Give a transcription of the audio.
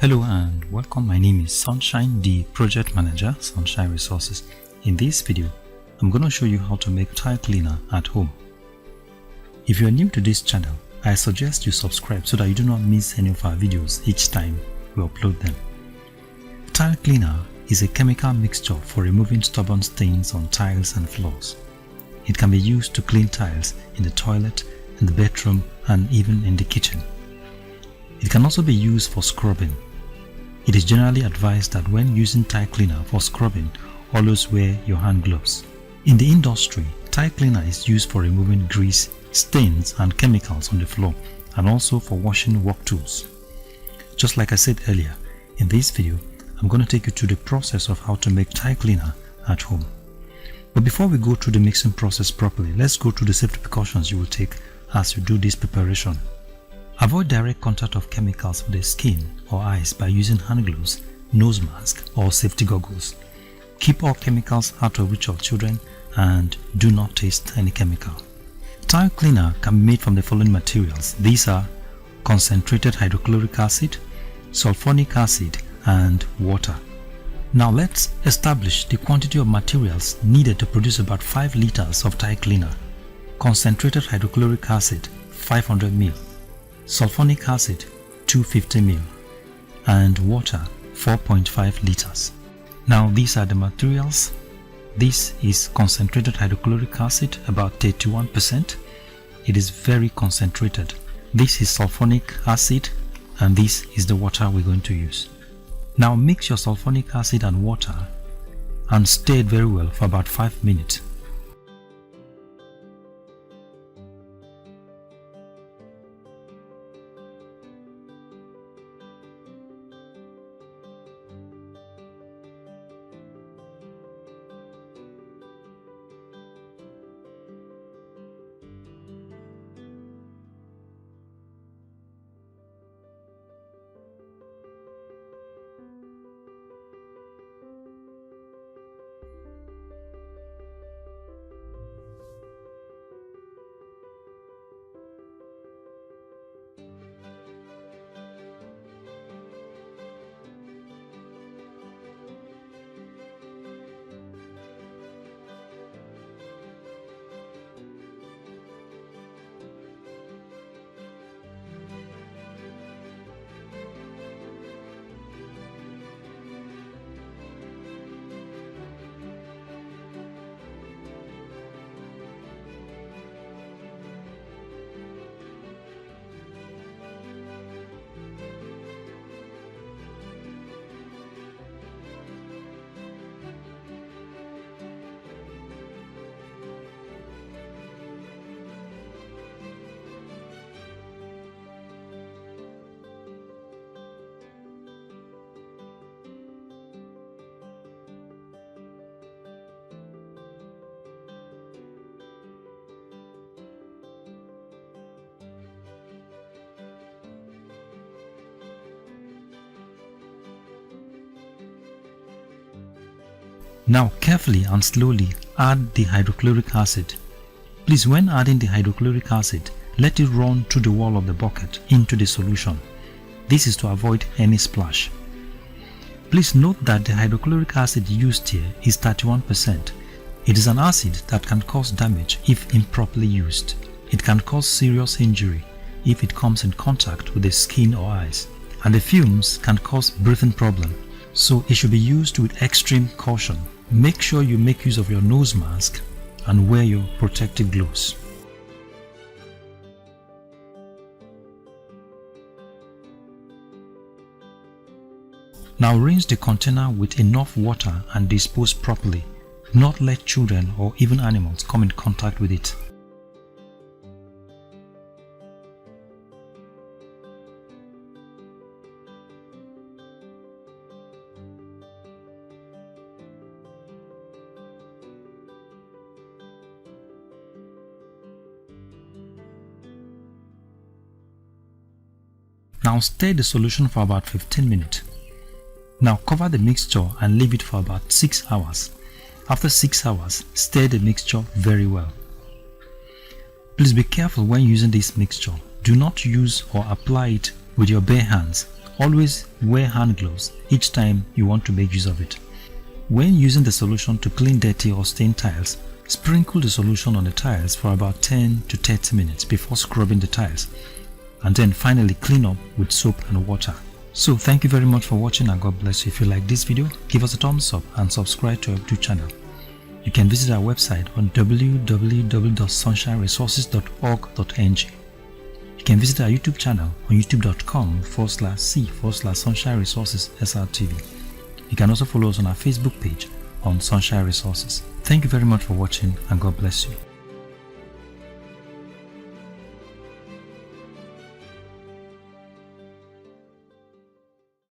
Hello and welcome. My name is Sunshine, the project manager, Sunshine Resources. In this video, I'm going to show you how to make tile cleaner at home. If you are new to this channel, I suggest you subscribe so that you do not miss any of our videos each time we upload them. Tile cleaner is a chemical mixture for removing stubborn stains on tiles and floors. It can be used to clean tiles in the toilet, in the bedroom, and even in the kitchen. It can also be used for scrubbing. It is generally advised that when using tile cleaner for scrubbing, always wear your hand gloves. In the industry, tile cleaner is used for removing grease, stains and chemicals on the floor, and also for washing work tools. Just like I said earlier, in this video, I'm going to take you through the process of how to make tile cleaner at home. But before we go through the mixing process properly, let's go through the safety precautions you will take as you do this preparation. Avoid direct contact of chemicals with the skin or eyes by using hand gloves, nose mask or safety goggles. Keep all chemicals out of reach of children and do not taste any chemical. Tile cleaner can be made from the following materials. These are concentrated hydrochloric acid, sulfonic acid and water. Now let's establish the quantity of materials needed to produce about 5 liters of tile cleaner. Concentrated hydrochloric acid 500 ml. Sulfonic acid 250 ml and water 4.5 liters. Now these are the materials. This is concentrated hydrochloric acid, about 31%. It is very concentrated. This is sulfonic acid and this is the water we're going to use. Now mix your sulfonic acid and water and stir it very well for about 5 minutes. Now carefully and slowly add the hydrochloric acid. Please, when adding the hydrochloric acid, let it run through the wall of the bucket into the solution. This is to avoid any splash. Please note that the hydrochloric acid used here is 31%. It is an acid that can cause damage if improperly used. It can cause serious injury if it comes in contact with the skin or eyes, and the fumes can cause breathing problem. So it should be used with extreme caution. Make sure you make use of your nose mask and wear your protective gloves. Now rinse the container with enough water and dispose properly. Do not let children or even animals come in contact with it. Now stir the solution for about 15 minutes. Now cover the mixture and leave it for about 6 hours. After 6 hours, stir the mixture very well. Please be careful when using this mixture. Do not use or apply it with your bare hands. Always wear hand gloves each time you want to make use of it. When using the solution to clean dirty or stained tiles, sprinkle the solution on the tiles for about 10 to 30 minutes before scrubbing the tiles, and then finally clean up with soap and water. So thank you very much for watching, and God bless you. If you like this video, give us a thumbs up and subscribe to our YouTube channel. You can visit our website on www.sunshineresources.org.ng. You can visit our YouTube channel on youtube.com/c/Sunshine Resources SRTV. You can also follow us on our Facebook page on Sunshine Resources. Thank you very much for watching, and God bless you.